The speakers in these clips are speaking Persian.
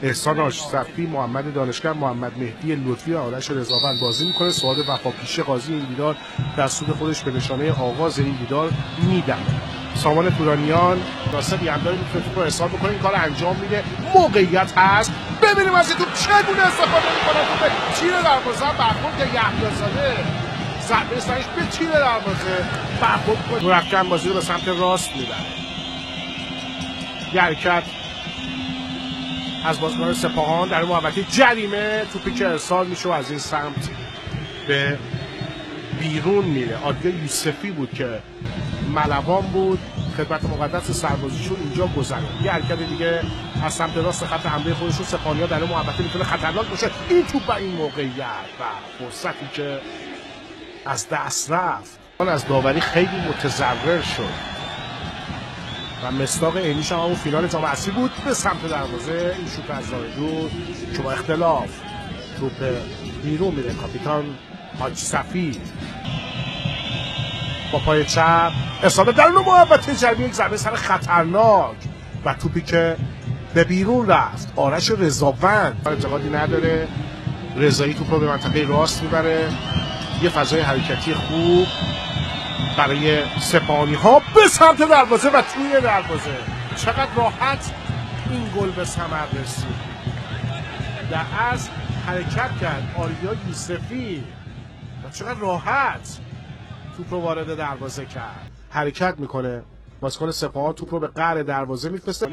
احسان آشرفی، محمد دانشگر، محمد مهدی لطفی و آرش رضاوند بازی میکنه. سعاد وفاپیشه قاضی این دیدار در سود خودش به نشانه آغاز این دیدار میدمه. سامان تورانیان ناصر ینداری میتونه توپ رو ارسال بکنه، این کار انجام میده. موقعیت هست، ببینیم از این توپ چگونه استفاده میکنه. توپ تیر دروازه برخورد یحیی زاده، ضربه سرش به تیر دروازه برخورد کنه. نورافکن بازی رو به سمت راست میبره. یه حرکت از بازیکن سپاهان در محوطه جریمه، توپی که ارسال میشه و از این سمت به بیرون میره. آریا یوسفی بود که ملوان بود، خدمت مقدس سربازیشون اینجا گذره. یه حرکت دیگه از سمت راست خط حمله خودشون سپاهانی‌ها در محوطه میتونه خطرناک باشه. این توپ و این موقعیت و فرصتی که از دست رفت، آن از داوری خیلی متضرر شد و مصداق عینیش هم اون فینال جام حذفی بود به سمت دروازه. این شوت از راه دور که با اختلاف توپ بیرون میره. کاپیتان حاج صفی با پای چپ اصابه در محوطه جریمه، یک ضربه سر خطرناک و توپی که به بیرون رفت. آرش رضاوند اعتقادی نداره، رضایی توپ رو به منطقه راست میبره. یه فضای حرکتی خوب برای سپاهانی ها به سمت دروازه و توی دروازه. چقدر راحت این گل به ثمر رسید. در اصل حرکت کرد آریا یوسفی و چقدر راحت توپ رو وارد دروازه کرد. حرکت میکنه بازیکن سپاهان، توپ رو به قعر دروازه میفرسته.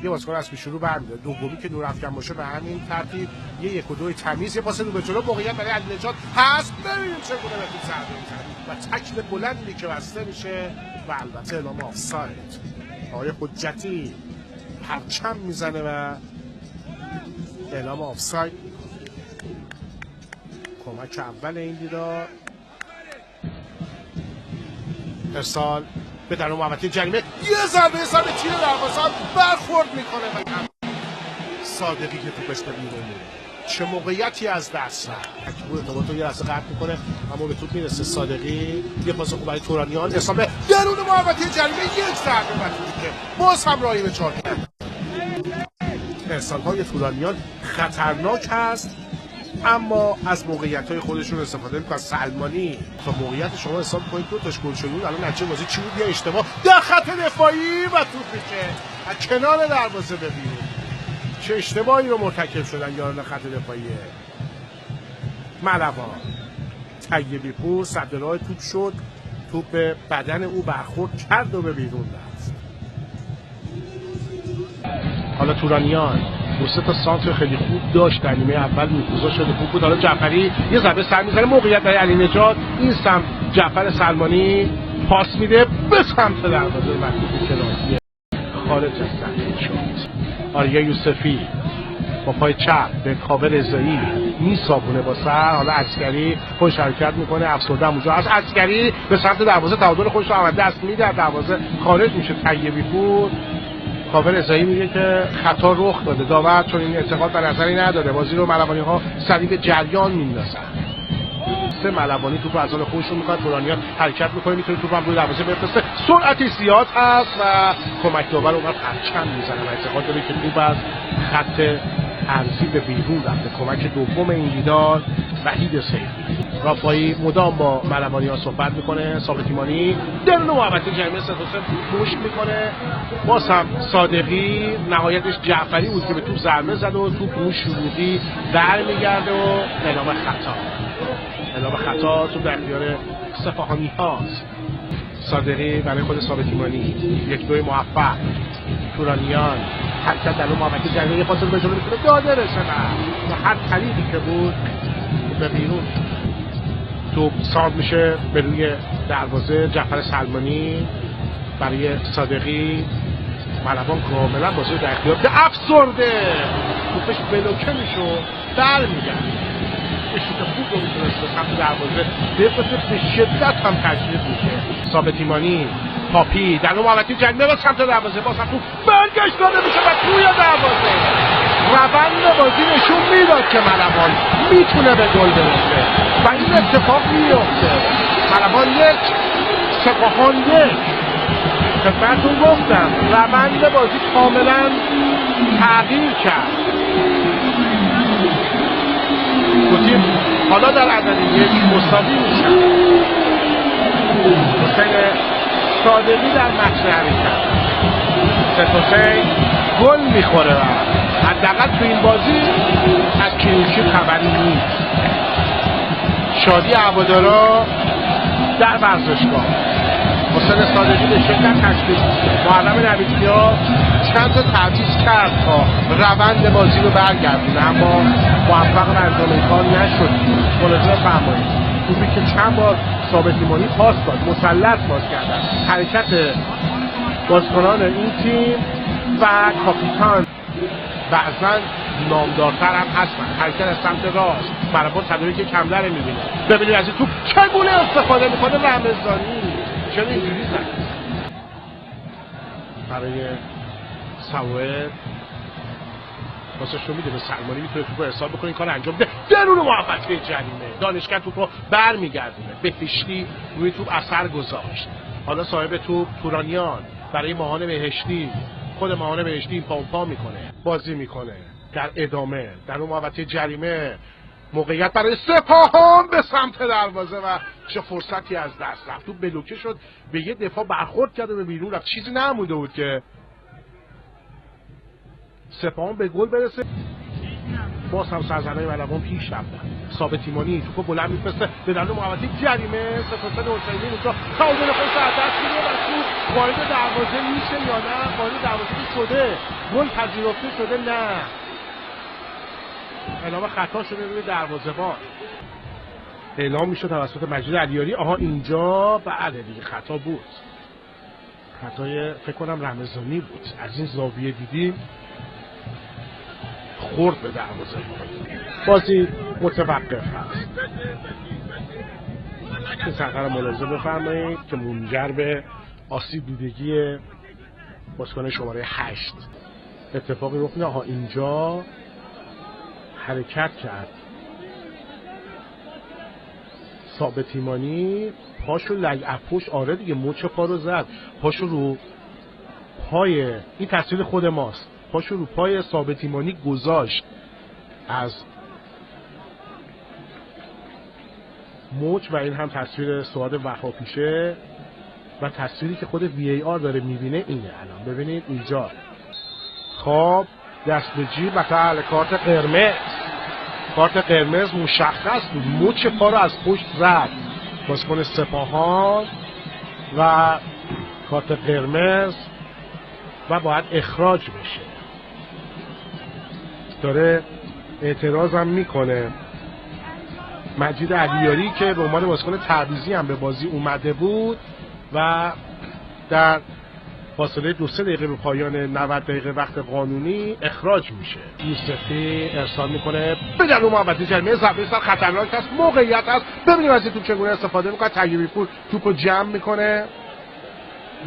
یه بازیکن از پیش رو برمی‌داره. دومی که نورافکن باشه به همین ترتیب یه 1 و 2 تمیز، یه پاس رو به جلو، موقعیت برای علی‌نژاد هست. ببینیم چگونه به توپ ضربه می‌زنه و تکل بلندی که بسته میشه و البته اعلام آفساید. آقای حجتی پرچم میزنه و اعلام آفساید. کمک اول این دیدار، ارسال به درون محوطه جریمه، یه ضربه سر تیر دروازه برخورد میکنه و صادقی که توپش به بیرون میره. چه موقعیتی از دست رفت. ارتباط رو یه لحظه قطع میکنه اما به توپ میرسه. صادقی یه پاس خوب برای تورانیان، ارسال به درون محوطه جریمه، یک ضربه و توپی که باز هم راهی به 4 کرد. ارسال‌های تورانیان خطرناک هست اما از موقعیت‌های خودشون استفاده می‌کنن. سلمانی تا موقعیت شما حساب کنید 2 تاش گل شده بود. الان نتیجه بازی چی بود؟ یه اشتباه در خط دفاعی و توپی که از کنار دروازه به بیرون. چه اشتباهی رو مرتکب شدن یاران خط دفاعی ملوان. طیبی پور صد راه توپ شد، توپ به بدن او برخورد کرد و به بیرون رفت. حالا تورانیان 2 تا سانتر خیلی خوب داشت در نیمه اول، میکوزا شده خوب بود. حالا جعفری یه ضربه سر میزنه، موقعیت برای علی‌نژاد. این سمت جعفر سلمانی پاس میده به سمت دروازه و توپی که راهی خارج از زمین شد. آریا یوسفی با پای چپ به کاوه رضایی میسابونه با سر. حالا عسکری خوش حرکت میکنه، افسرده اونجا از عسکری به سمت دروازه تعادل خودش رو عمل دست میده، در دروازه خارج میشه. طیبی پور، کاوه رضایی میگه که خطا رخ داده. داور چون این اعتقاد به نظری نداره، بازی رو ملوانی ها سریع به جریان میندازن. سه ملوانی توپ از حال خودشون میکنه. تورانیان حرکت میکنه، میتونه توپ هم روی دروازه بفرسته، سرعتی زیاد هست و کمک داور اونها پرچم میزنه و اعتقاد داره که توپ از خط ارضی به بیرون رفته. کمک دوم این دیدار وحید سیفی. رافایی مدام با ملوانی ها صحبت میکنه. ثابت ایمانی درون محوطه جریمه 3-3 پشت میکنه. باز هم صادقی، نهایتش جعفری بود که به توپ ضربه زد و توپ اون شروعی در میگرده و اعلام خطا. اعلام خطا تو در اختیار سپاهانی هاست. صادقی برای خود ثابت ایمانی 1-2 موفق. تورانیان حرکت در اون محوطه جریمه، یه پاس رو به جلو میتونه داده رسه و هر طریقی که بود به بیرون توپ ساند میشه به روی دروازه. جعفر سلمانی برای صادقی، ملوان کاملا بازی در اختیار ده، افسرده توپش بلوکه میشه و برمیگرده. شوت خوب رو میتونست به سمت دروازه بفرسته، به شدت هم تجدید میشه. ثابت ایمانی، پاپی در اون محوطه جریمه به سمت دروازه، باز هم توپ برگشت داده میشه و توی دروازه. روند بازی نشون میداد که ملوان میتونه به گل برسه و این اتفاق میفته. ملوان 1 سپاهان 1. خدمتتون گفتم روند بازی کاملا تغییر کرد. گفتیم حالا در عدد یک مساوی میشن. حسین صادقی در متن حرکت 3-3 گل میخوره و حداقل تو این بازی از کلینشیت خبری نیست. شادی هوادارا در ورزشگاه. حسین صادقی به شدت تشویق میشه. معلم نویدکیا چند تا تعویض کرد تا روند بازی رو برگردونه اما موفق به انجام این کار نشد. ملاحظه فرمایید توپی که چند بار ثابت ایمانی پاس داد، مثلث باز کردن، حرکت بازیکنان این تیم و کاپیتان بعضا نامدارتر هم هستن. حرکت از سمت راست برابر تداری که کمتر میبینه. ببینید از این توپ چگونه استفاده میکنه رمضانی. چرا اینجوری زد؟ برای سواد واسه شو میده به سلمانی میتونه توپ رو ارسال بکنه، این کار انجام بده درون محوطه جریمه. دانشگر توپ رو برمیگردونه. بهشتی روی توپ اثر گذاشت. حالا صاحب توپ تورانیان برای ماهان بهشتی. خود ماهان بهشتی این پا میکنه، بازی میکنه. در ادامه در اون محوطه جریمه موقعیت برای سپاهان به سمت دروازه و چه فرصتی از دست رفت. تو بلوکه شد، به یه دفاع برخورد کرد و به بیرون رفت. چیزی نمونده بود که سپاهان به گل برسه. باز هم سرزنای ملوان پیش رفتن. ثابت ایمانی توپو بلند میفرسته به درون محوطه جریمه. 3-3 حسینی اونجا تعادل خودش از دست میده و توپ وارد دروازه میشه یا نه؟ وارد دروازه شده. گل پذیرفته شده؟ نه. اعلام خطا شده روی دروازه‌بان. اعلام میشه توسط مجید علیاری. آها اینجا بله دیگه خطا بود. خطای فکر کنم رمضانی بود. از این زاویه دیدیم خورد به دروازه. بازی متوقف هست. این سرخر ملاحظه بفرمایید که منجر به آسیب دیدگی بازیکن شماره 8 اتفاقی رخ میده. آها اینجا حرکت کرد ثابت ایمانی، پاشو لگعپوش. آره دیگه مچ پا رو زد. پاشو رو پای، این تصویر خود ماست، پاشو رو پای ثابت ایمانی گذاشت از مچ و این هم تصویر سعاد وفاپیشه و تصویری که خود VAR داره میبینه اینه. الان ببینید اینجا خب دست به جیب و تعال کارت قرمز. کارت قرمز مشخص بود. مچ پا رو از پشت زد بازیکن سپاهان و کارت قرمز و باید اخراج بشه. داره اعتراض هم میکنه مجید علیاری که به عنوان بازیکن تعویضی هم به بازی اومده بود و در فاصله 2-3 دقیقه به پایان 90 دقیقه وقت قانونی اخراج میشه. یوسفی ارسال میکنه به درون محوطه جریمه. ضربه سر خطرناک است. موقعیت است. ببینیم از این توپ چگونه استفاده میکنه. طیبی پور توپو جمع میکنه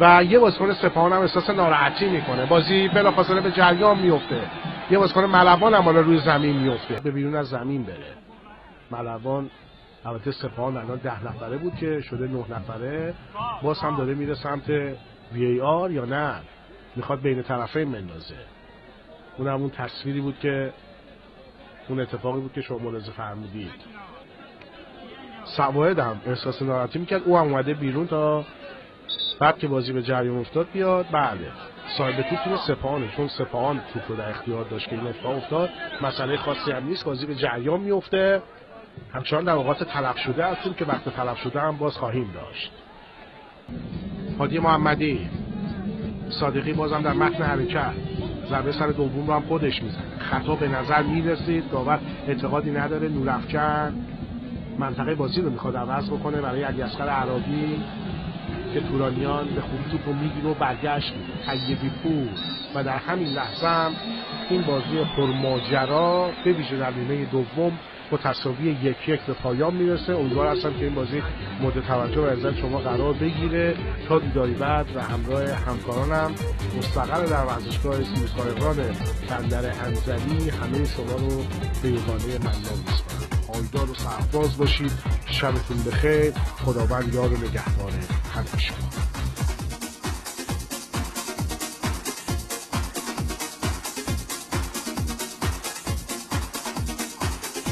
و یه بازیکن سپاهان هم احساس ناراحتی میکنه. بازی بلافاصله به جریان میفته. یه بازیکن ملوان هم حالا روی زمین میفته. به بیرون از زمین بره. ملوان البته سپاهان الان 10 نفره بود که شده 9 نفره. باز هم داره میره سمت VAR یا نه میخواد بین طرفین بندازه. اون همون تصویری بود که اون اتفاقی بود که شما ملاحظه فرمودید. سواد هم احساس ناراحتی میکرد. او هم اومده بیرون تا بعد که بازی به جریان افتاد بیاد. بله صاحب توپ سپاهانه، چون سپاهان توپ رو در اختیار داشت که این اتفاق افتاد. مسئله خاصی هم نیست. بازی به جریان میفته. همچنان در اوقات تلف شده هستیم که وقت تلف شده هم باز خواهیم داشت. هادی محمدی صادقی بازم در متن حرکت ضربه سر دوم رو هم خودش میزنه. خطا به نظر میرسید. داور اعتقادی نداره. نورافکن منطقه بازی رو میخواد عوض بکنه برای علیاصغر عرابی که تورانیان به خوبی توپ رو میگیره و برگشت طیبی پور و در همین لحظه هم این بازی پرماجرا به ویژه در نیمه دوم با تساوی 1-1 به پایان میرسه. امیدوار هستم که این بازی مورد توجه و عزت شما قرار بگیره. تا دیداری بعد و همراه همکارانم مستقر در ورزشگاه سیمسارقان بندر انزلی همه شما رو به یگانه منان میسپارم. پایدار و سرفراز باشید. شبتون بخیر. خداوند یار و نگهدار همه شما.